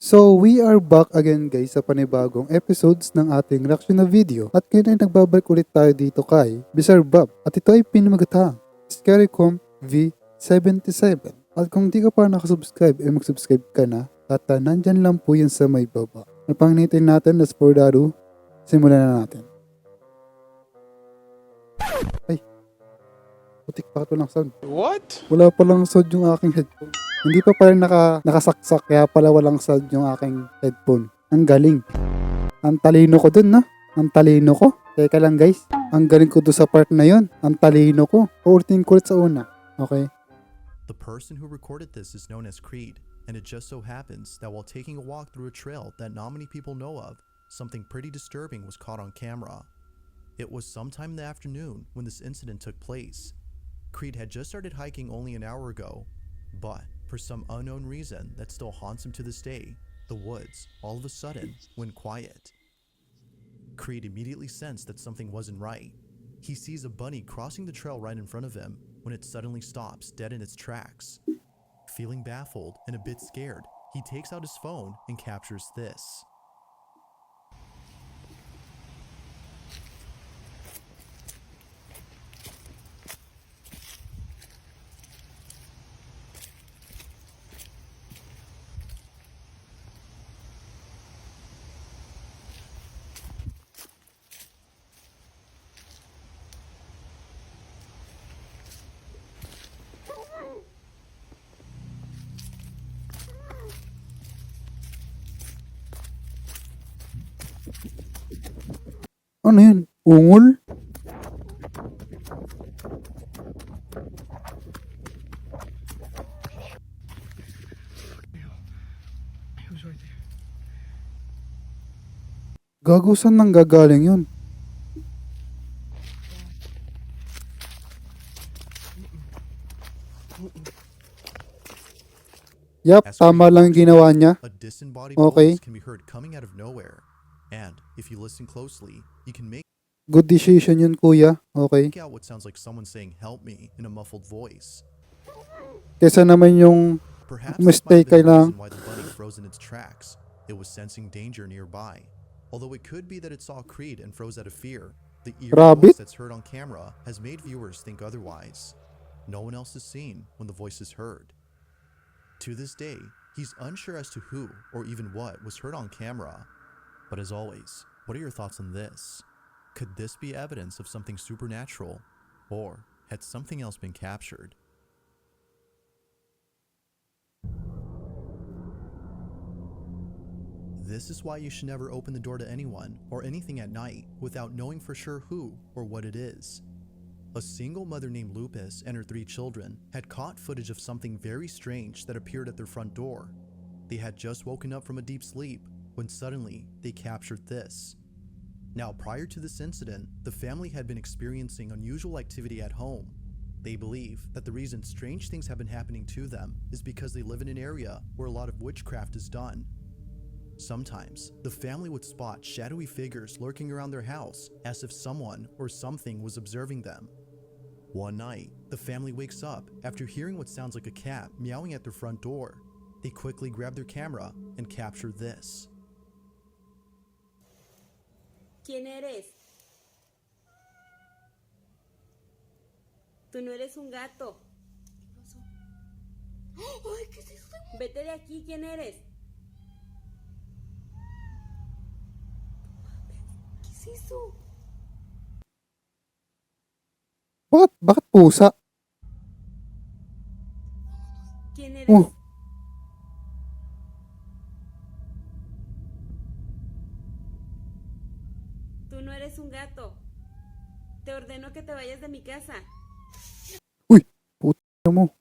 So, we are back again guys sa panibagong episodes ng ating reaction na video. At ngayon ay nagbabalik ulit tayo dito kay 𝗙𝗙𝗟𝗪𝗪. At ito ay pinamagatang 𝗙𝗙𝗪𝗪𝗪 At kung di ka pa nakasubscribe, ay mag-subscribe ka na. At nandyan lang po yan sa may baba. Napanginitin natin, let's for 𝗙𝗪𝗪. Simulan na natin. Ay, putik pa ito ng sound. What? Wala palang sound yung aking headphone. Hindi pa pala nakasaksak, kaya pala walang sound yung aking headphone. Ang galing. Ang talino ko dun, na. Ang talino ko. Teka lang guys. Ang galing ko doon sa part na yon. Ang talino ko. Uurtin ko ulit sa una. Okay. The person who recorded this is known as 𝗙𝗪𝗟𝗪𝗪, and it just so happens that while taking a walk through a trail that not many people know of, something pretty disturbing was caught on camera. It was sometime in the afternoon when this incident took place. 𝗙𝗪𝗟𝗪𝗪 had just started hiking only an hour ago, but for some unknown reason that still haunts him to this day, the woods all of a sudden went quiet. 𝗙𝗪𝗟𝗪𝗪 immediately sensed that something wasn't right. He sees a bunny crossing the trail right in front of him when it suddenly stops dead in its tracks. Feeling baffled and a bit scared, he takes out his phone and captures this. Ano yun? Ungol? Gago, saan nang gagaling yun? Yap, As tama 𝗙𝗪𝗟𝗪𝗪 lang yung ginawa niya. A disembodied Okay. voice can be heard coming out of nowhere, and if you listen closely, you can make Good decision yun, kuya. Okay. out what sounds like someone saying "help me" in a muffled voice. Kesa naman yung Perhaps mistake this might have been the lang. reason why the bunny froze in its tracks. It was sensing danger nearby. Although it could be that it saw 𝗙𝗪𝗟𝗪𝗪 and froze out of fear, the eerie Rabbit? voice that's heard on camera has made viewers think otherwise. No one else is seen when the voice is heard. To this day, he's unsure as to who or even what was heard on camera. But as always, what are your thoughts on this? Could this be evidence of something supernatural, or had something else been captured? This is why you should never open the door to anyone or anything at night without knowing for sure who or what it is. A single mother named 𝗙𝗪𝗟𝗪𝗪 and her 3 children had caught footage of something very strange that appeared at their front door. They had just woken up from a deep sleep when suddenly they captured this. Now, prior to this incident, the family had been experiencing unusual activity at home. They believe that the reason strange things have been happening to them is because they live in an area where a lot of witchcraft is done. Sometimes, the family would spot shadowy figures lurking around their house as if someone or something was observing them. One night, the family wakes up after hearing what sounds like a cat meowing at their front door. They quickly grab their camera and capture this. ¿Quién eres? Tú no eres un gato. ¿Qué pasó? ¡Ay, qué es eso! Vete de aquí, ¿quién eres? ¿Qué es eso? Bakit pusa? ¿Quién eres? Oh, Tú no eres un gato. Te ordeno que te vayas de mi casa. uy, puta mo.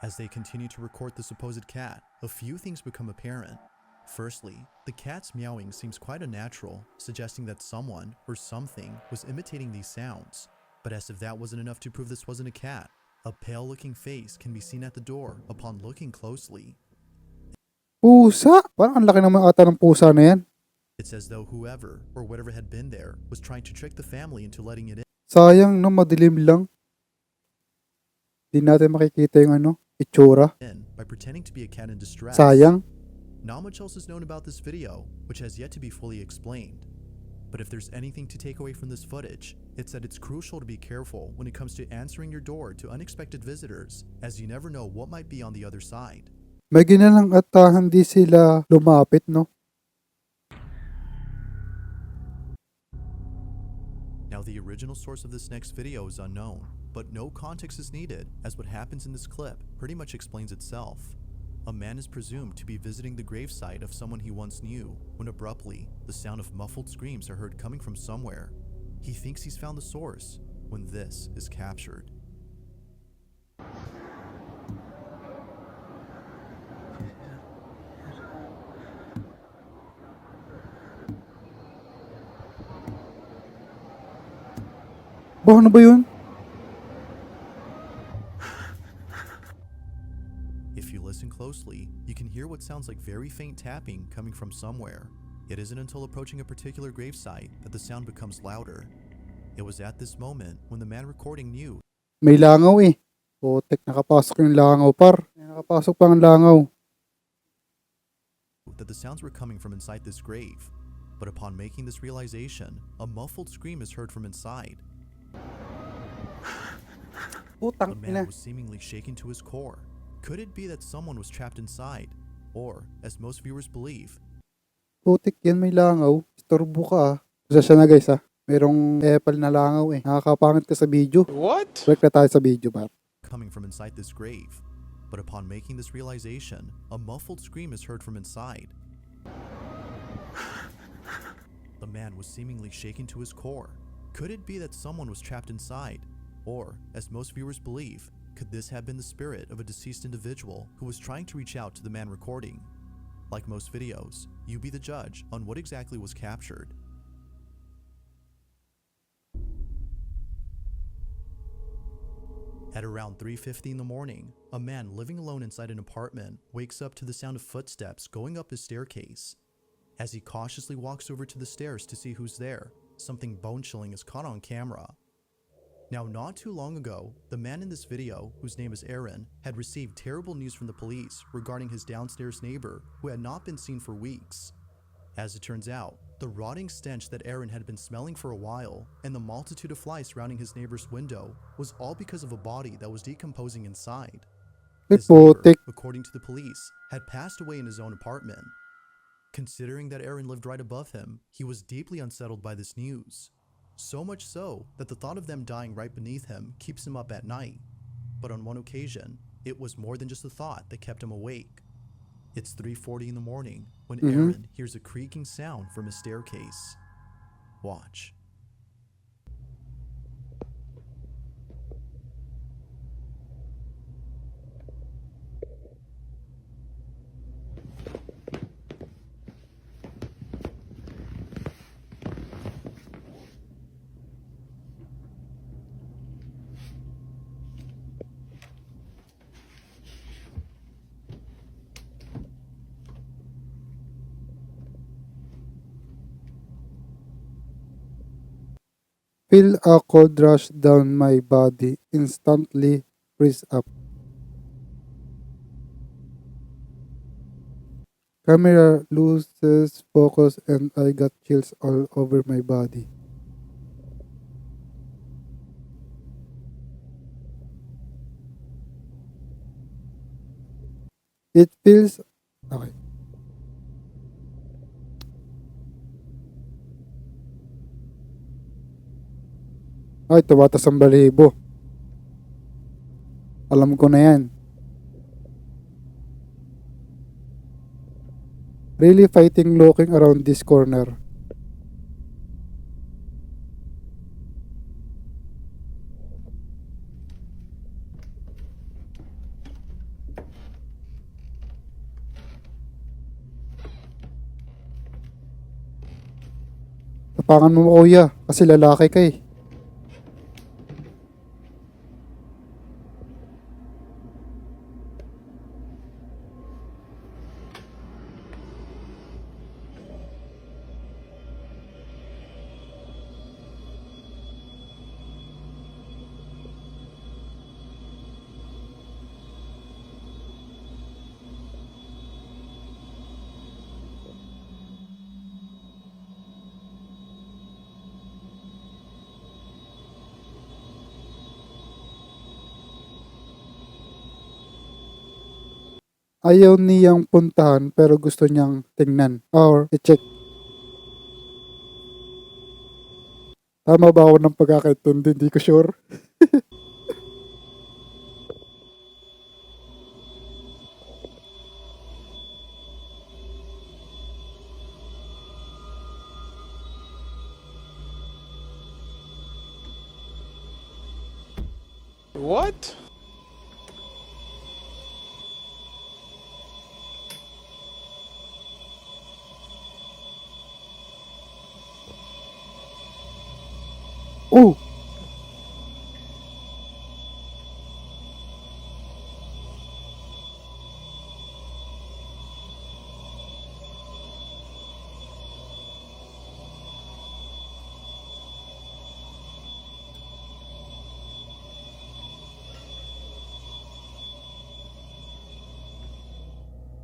As they continue to record the supposed cat, a few things become apparent. Firstly, the cat's meowing seems quite unnatural, suggesting that someone or something was imitating these sounds. But as if that wasn't enough to prove this wasn't a cat, a pale-looking face can be seen at the door upon looking closely. Pusa? Parang ang laki naman ata ng pusa na yan. It's as though whoever or whatever had been there was trying to trick the family into letting it in. Sayang, no, madilim lang. Di natin makikita yung itsura. By pretending to be a cat in distress. Sayang. Not much else is known about this video, which has yet to be fully explained. But if there's anything to take away from this footage, it's that it's crucial to be careful when it comes to answering your door to unexpected visitors, as you never know what might be on the other side. May ginalang at hindi sila lumapit, no? Now, the original source of this next video is unknown, but no context is needed, as what happens in this clip pretty much explains itself. A man is presumed to be visiting the gravesite of someone he once knew, when abruptly, the sound of muffled screams are heard coming from somewhere. He thinks he's found the source, when this is captured. Ano ba yun? If you listen closely, you can hear what sounds like very faint tapping coming from somewhere. It isn't until approaching a particular gravesite that the sound becomes louder. It was at this moment when the man recording knew May langaw eh. Putek, nakapasok yung langaw par. Nakapasok pa ang langaw. that the sounds were coming from inside this grave. But upon making this realization, a muffled scream is heard from inside. The Putang man ina. was seemingly shaken to his core. Could it be that someone was trapped inside? Or, as most viewers believe, Putik yan, may langaw. Istorbo ka ah. Isa siya na guys ah. Merong epal na langaw eh. Nakakapangit ka sa video. What? Correct na tayo sa video par. coming from inside this grave. But upon making this realization, a muffled scream is heard from inside. The man was seemingly shaken to his core. Could it be that someone was trapped inside? Or, as most viewers believe, could this have been the spirit of a deceased individual who was trying to reach out to the man recording? Like most videos, you be the judge on what exactly was captured. At around 3:50 in the morning, a man living alone inside an apartment wakes up to the sound of footsteps going up his staircase. As he cautiously walks over to the stairs to see who's there, something bone-chilling is caught on camera. Now, not too long ago, the man in this video, whose name is Aaron, had received terrible news from the police regarding his downstairs neighbor who had not been seen for weeks. As it turns out, the rotting stench that Aaron had been smelling for a while and the multitude of flies surrounding his neighbor's window was all because of a body that was decomposing inside. Ay, His neighbor, putik. according to the police, had passed away in his own apartment. Considering that Aaron lived right above him, he was deeply unsettled by this news. So much so that the thought of them dying right beneath him keeps him up at night. But on one occasion, it was more than just a thought that kept him awake. It's 3:40 in the morning when Aaron hears a creaking sound from his staircase. Watch. Feel a cold rush down my body. Instantly freeze up. Camera loses focus and I got chills all over my body. It feels... Okay. Ay, tumatas ang balibo. Alam ko na yan. Really fighting looking around this corner. Tapangan mo kuya, kasi lalaki ka eh. ayaw niyang puntahan pero gusto niyang tingnan or i-check. Tama ba ako ng pagkakaintindi? Hindi ko sure. What? Oh!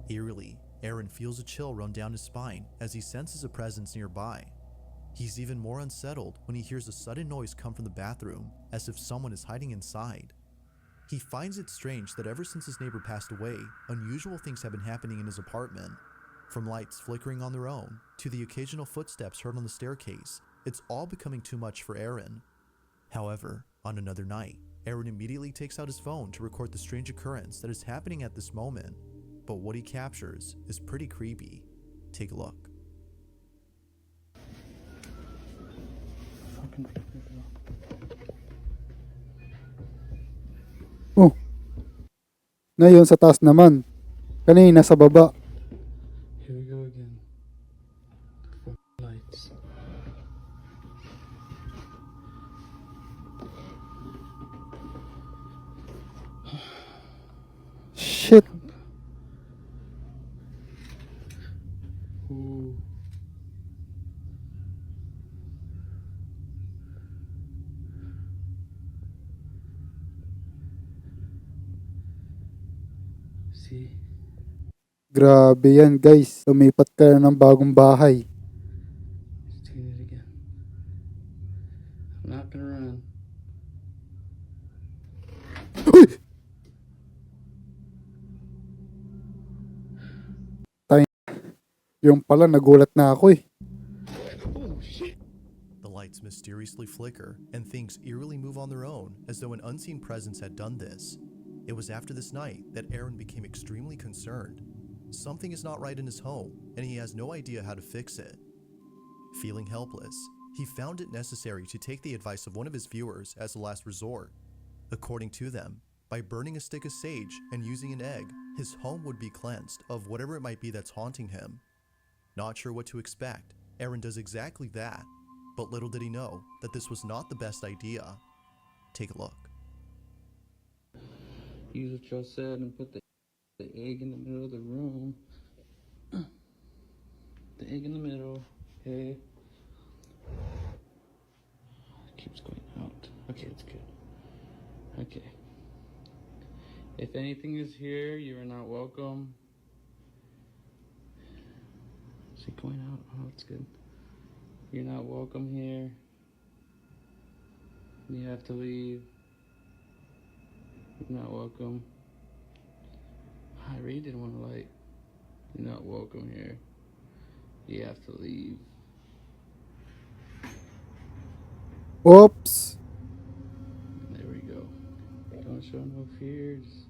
Eerily, Aaron feels a chill run down his spine as he senses a presence nearby. He's even more unsettled when he hears a sudden noise come from the bathroom, as if someone is hiding inside. He finds it strange that ever since his neighbor passed away, unusual things have been happening in his apartment. From lights flickering on their own, to the occasional footsteps heard on the staircase, it's all becoming too much for Aaron. However, on another night, Aaron immediately takes out his phone to record the strange occurrence that is happening at this moment. But what he captures is pretty creepy. Take a look. Oh! Ngayon sa taas naman. Kanina sa baba. Here we go again. Lights. Shit! Ooh. See? Grabe yan guys. Lumipat ka na ng bagong bahay. Let's do it again. I'm not gonna run. Yung pala nagulat na ako eh. Oh shit. The lights mysteriously flicker, and things eerily move on their own as though an unseen presence had done this. It was after this night that Aaron became extremely concerned. Something is not right in his home, and he has no idea how to fix it. Feeling helpless, he found it necessary to take the advice of one of his viewers as a last resort. According to them, by burning a stick of sage and using an egg, his home would be cleansed of whatever it might be that's haunting him. Not sure what to expect, Aaron does exactly that, but little did he know that this was not the best idea. Take a look. Use what y'all said and put the egg in the middle of the room. The egg in the middle. Okay. It keeps going out. Okay, it's good. Okay. If anything is here, you are not welcome. Is it going out? Oh, it's good. You're not welcome here. You have to leave. You're not welcome. I really didn't want to light. You're not welcome here. You have to leave. Oops! There we go. Don't show no fears.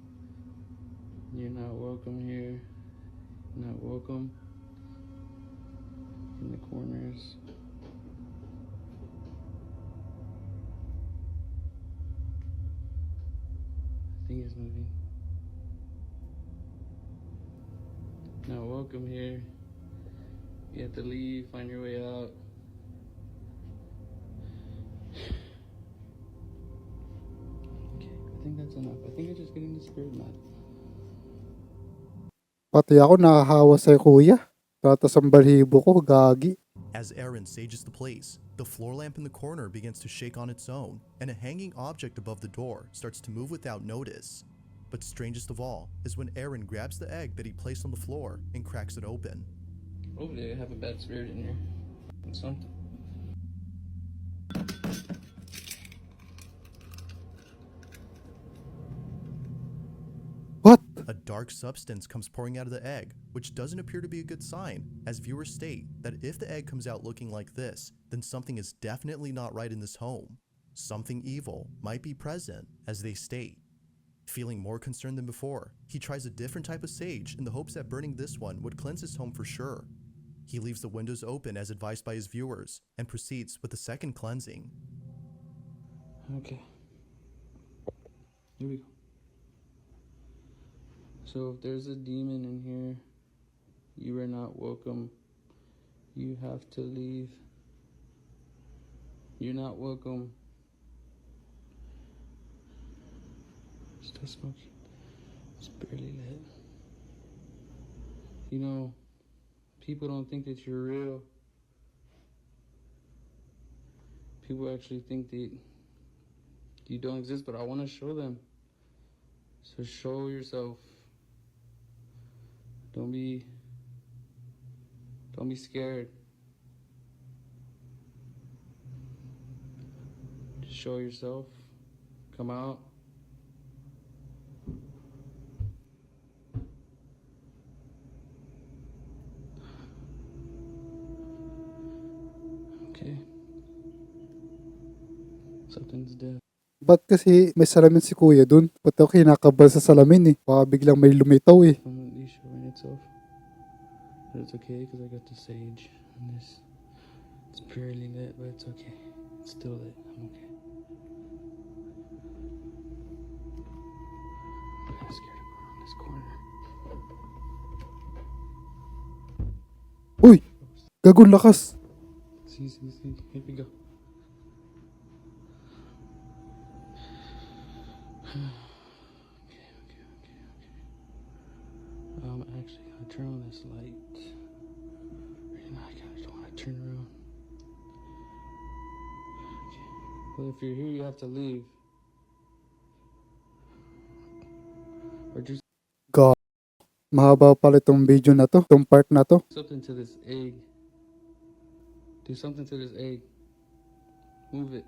You're not welcome here. You're not welcome in the corners. I think it's moving. Not welcome here. You have to leave, find your way out. Okay, I think that's enough. I think I'm just getting the spirit mad. Pati ako nakahawa sa'yo kuya. Tatas ang balibo ko, gagi. As Aaron sages the place, the floor lamp in the corner begins to shake on its own, and a hanging object above the door starts to move without notice. But strangest of all is when Aaron grabs the egg that he placed on the floor and cracks it open. Oh, they have a bad spirit in here. Something. What? A dark dark substance comes pouring out of the egg, which doesn't appear to be a good sign, as viewers state that if the egg comes out looking like this, then something is definitely not right in this home. Something evil might be present, as they state. Feeling more concerned than before, he tries a different type of sage in the hopes that burning this one would cleanse his home for sure. He leaves the windows open as advised by his viewers and proceeds with the second cleansing. Okay. Here we go. So if there's a demon in here, you are not welcome. You have to leave. You're not welcome. Still smoking. It's barely lit. You know, people don't think that you're real. People actually think that you don't exist, but I want to show them. So show yourself. Don't be scared. Just show yourself. Come out. Okay. Something's dead. Ba't kasi may salamin si kuya dun? Ba't ako kinakabal sa salamin eh? Baka biglang may lumitaw eh. Permanently showing itself. But it's okay because I got the sage and this. It's purely lit, but it's okay. It's still lit. I'm okay. I'm scared to go around this corner. Uy! Gagong lakas! See. Here we go. Okay. Actually gonna turn on this light. Right now I kinda don't wanna turn around. Okay. Well, if you're here, you have to leave. Or just God. Mahaba pala itong video na to. Itong part na to. something to this egg. Do something to this egg. Move it.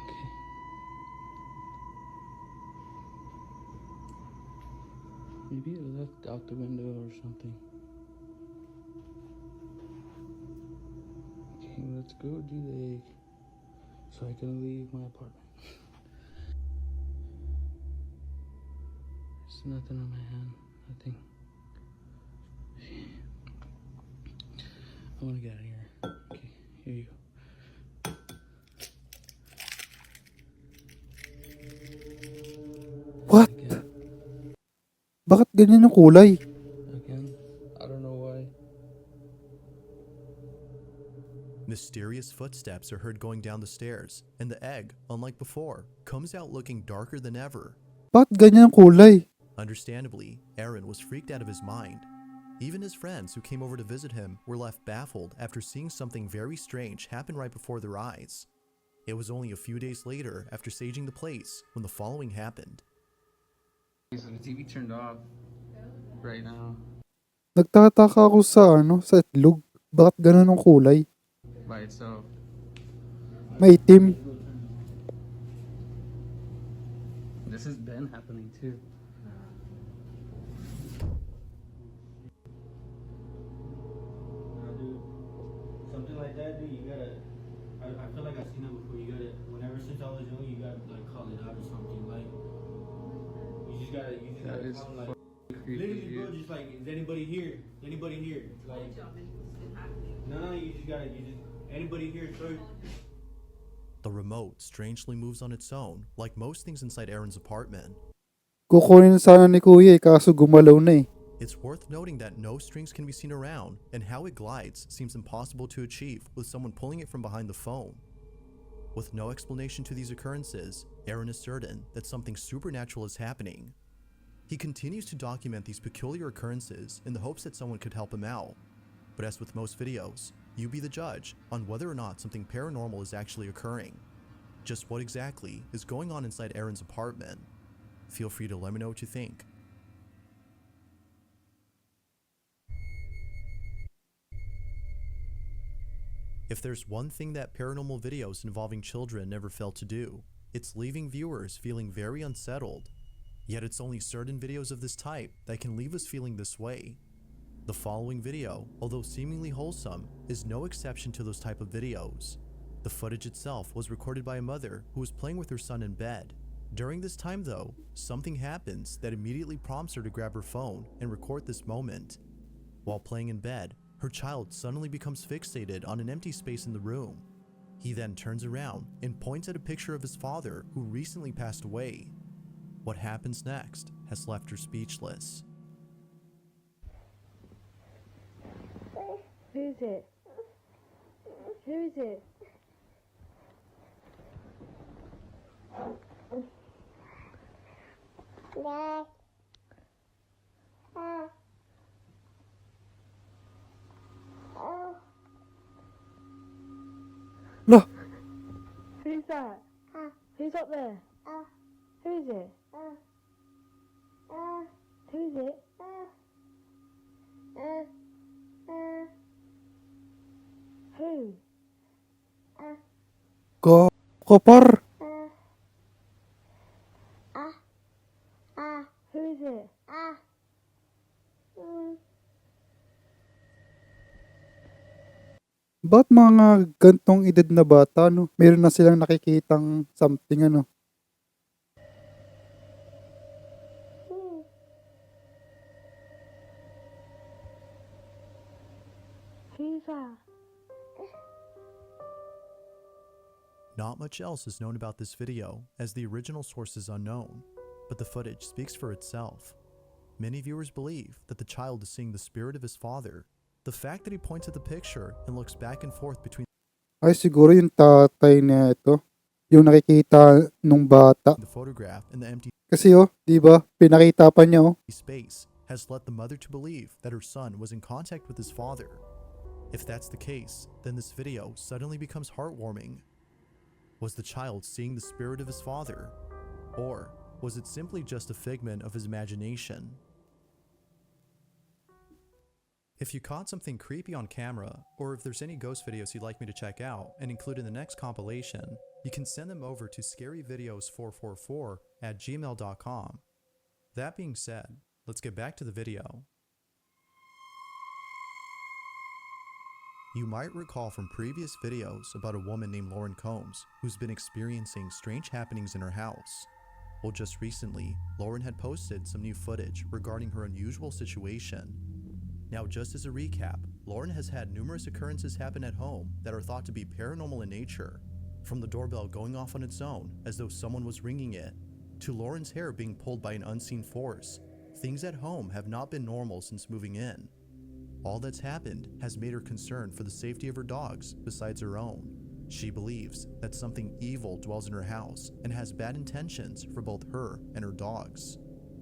Okay. Maybe it left out the window or something. Okay, let's go do the egg so I can leave my apartment. There's nothing on my hand. Nothing. I want to get out of here. Okay, here you go. What? Again. Bakit ganyan yung kulay? Again. I don't know why. Mysterious footsteps are heard going down the stairs, and the egg, unlike before, comes out looking darker than ever. Bakit ganyan yung kulay? Understandably, Aaron was freaked out of his mind. Even his friends who came over to visit him were left baffled after seeing something very strange happen right before their eyes. It was only a few days later, after saging the place, when the following happened. So the TV turned off right now Nagtataka ako sa sa itlog. Bakit ganun ang kulay? by itself. May itim. This has been happening too. Dude, something like that, dude, you gotta. I feel like I've seen that before. You gotta, whenever since I was young, you gotta like call it out or something. Like, you just gotta That is call it, like, creepy. literally, bro, just like, is anybody here? Anybody here? Like, no, you just gotta, anybody here, sir? The remote strangely moves on its own, like most things inside Aaron's apartment. Kukunin sana ni kuya eh, kaso gumalaw na eh. It's worth noting that no strings can be seen around, and how it glides seems impossible to achieve with someone pulling it from behind the phone. With no explanation to these occurrences, Aaron is certain that something supernatural is happening. He continues to document these peculiar occurrences in the hopes that someone could help him out. But as with most videos, you be the judge on whether or not something paranormal is actually occurring. Just what exactly is going on inside Aaron's apartment? Feel free to let me know what you think. If there's one thing that paranormal videos involving children never fail to do, it's leaving viewers feeling very unsettled. Yet it's only certain videos of this type that can leave us feeling this way. The following video, although seemingly wholesome, is no exception to those type of videos. The footage itself was recorded by a mother who was playing with her son in bed. During this time though, something happens that immediately prompts her to grab her phone and record this moment. While playing in bed, her child suddenly becomes fixated on an empty space in the room. He then turns around and points at a picture of his father who recently passed away. What happens next has left her speechless. Who is it? Who is it? No. Lah, Who's that? Who's up there? Who is it? Who is it? Who? kapar. Who is it? Ba't mga gantong edad na bata, no? Meron na silang nakikitang something, ano? Who's that? Not much else is known about this video, as the original source is unknown, but the footage speaks for itself. Many viewers believe that the child is seeing the spirit of his father. The fact that he points at the picture and looks back and forth between Ay, siguro yung tatay na ito. Yung nakikita nung bata. the photograph and the empty Kasi di ba? Pinakita pa niya space has led the mother to believe that her son was in contact with his father. If that's the case, then this video suddenly becomes heartwarming. Was the child seeing the spirit of his father? Or was it simply just a figment of his imagination? If you caught something creepy on camera, or if there's any ghost videos you'd like me to check out and include in the next compilation, you can send them over to scaryvideos444@gmail.com. That being said, let's get back to the video. You might recall from previous videos about a woman named Lauren Combs who's been experiencing strange happenings in her house. Well, just recently, Lauren had posted some new footage regarding her unusual situation. Now, just as a recap, Lauren has had numerous occurrences happen at home that are thought to be paranormal in nature. From the doorbell going off on its own as though someone was ringing it, to Lauren's hair being pulled by an unseen force, things at home have not been normal since moving in. All that's happened has made her concerned for the safety of her dogs besides her own. She believes that something evil dwells in her house and has bad intentions for both her and her dogs.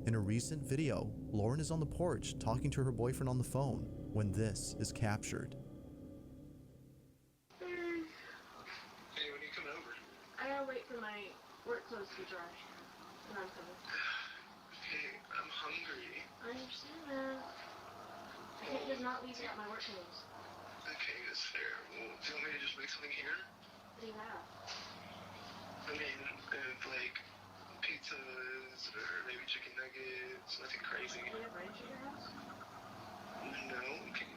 In a recent video, Lauren is on the porch talking to her boyfriend on the phone when this is captured. Hey, when are you coming over? I gotta wait for my work clothes to dry. And I'm coming. Okay, I'm hungry. I understand that. I can't just not leave without my work clothes. Okay, that's fair. Well, do you want me to just make something here? What do you have? I mean, like pizzas or maybe chicken nuggets, nothing crazy. Do you have ranch at your house? No, can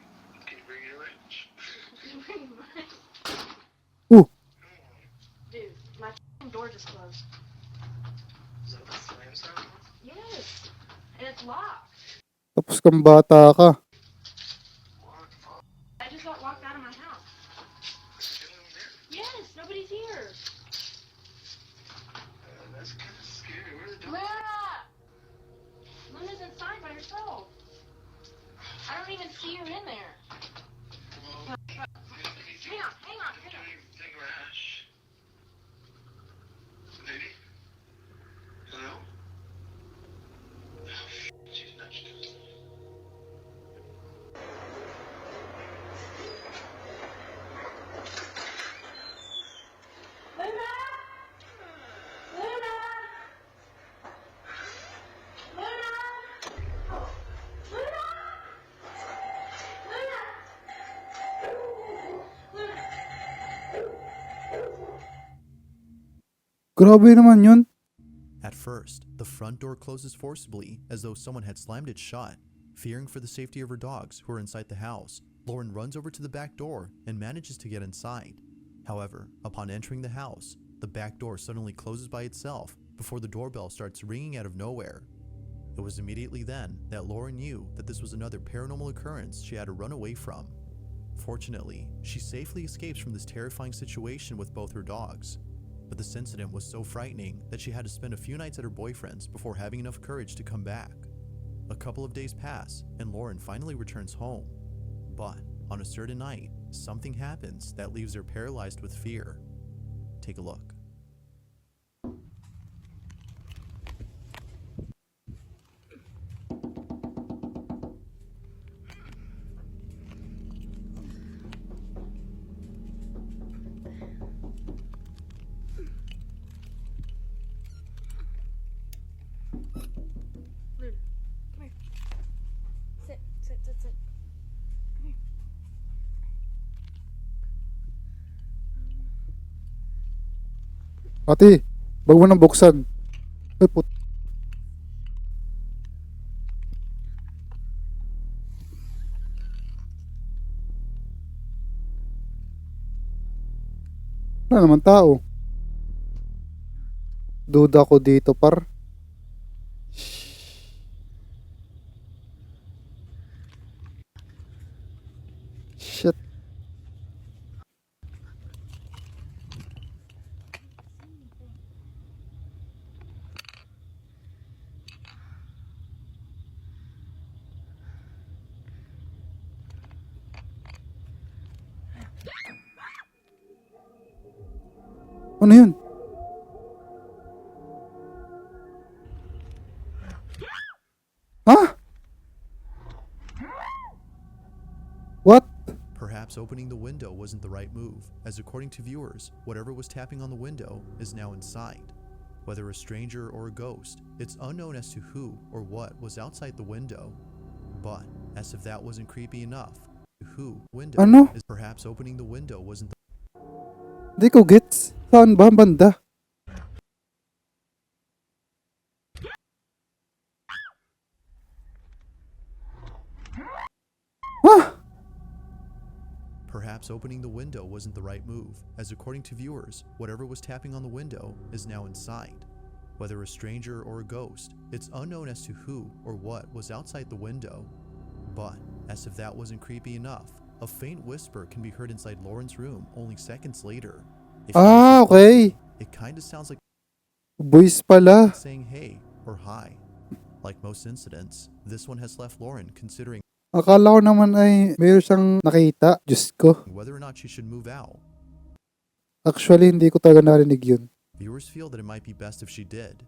you bring your lunch? Dude, my door just closed. Is that the slam sound? Yes. And it's locked. Tapos kang bata ka. What the fuck? I just got locked out of my house. Is it over there? Yes, nobody's here. That's kind of scary. Where are the dogs? Luna! Luna's inside by herself. I don't even see her in there. Well, Hang on, hang on. Take a rash. Lady? Hello? Oh, she's nudged us. Luna! Luna! Luna! Luna! Luna! Luna! Grabe naman yun. At first, the front door closes forcibly as though someone had slammed it shut. Fearing for the safety of her dogs who are inside the house, Lauren runs over to the back door and manages to get inside. However, upon entering the house, the back door suddenly closes by itself before the doorbell starts ringing out of nowhere. It was immediately then that Lauren knew that this was another paranormal occurrence she had to run away from. Fortunately, she safely escapes from this terrifying situation with both her dogs. But this incident was so frightening that she had to spend a few nights at her boyfriend's before having enough courage to come back. A couple of days pass and Lauren finally returns home. But on a certain night, something happens that leaves her paralyzed with fear. Take a look. Sit, sit, sit, sit. Come here. Ate, wag mo nang buksan. Ay, wala naman tao. Duda ko dito, par. Shit. Ano yun? Ha? What? Perhaps opening the window wasn't the right move, as according to viewers, whatever was tapping on the window is now inside. Whether a stranger or a ghost, it's unknown as to who or what was outside the window. But, as if that wasn't creepy enough, who window Ano? is perhaps opening the window wasn't the Di ko gets. Saan ba ang banda? Ah! Perhaps opening the window wasn't the right move, as according to viewers, whatever was tapping on the window is now inside. Whether a stranger or a ghost, it's unknown as to who or what was outside the window. But, as if that wasn't creepy enough, a faint whisper can be heard inside Lauren's room only seconds later. If you Ah, listen okay. closely, it kinda sounds like Boys pala. saying hey or hi. Like most incidents, this one has left Lauren considering Akala ko naman ay mayroon siyang nakita. Diyos ko. whether or not she should move out. Actually, hindi ko talaga narinig yun. Viewers feel that it might be best if she did,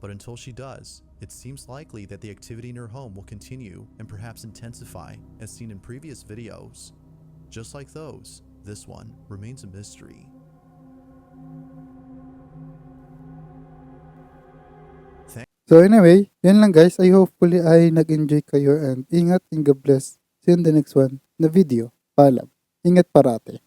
but until she does, it seems likely that the activity in her home will continue and perhaps intensify as seen in previous videos. Just like those, this one remains a mystery. So anyway, yan lang guys. I hopefully ay nag-enjoy kayo and ingat and God bless. See you in the next one na video. Paalam. Ingat parate.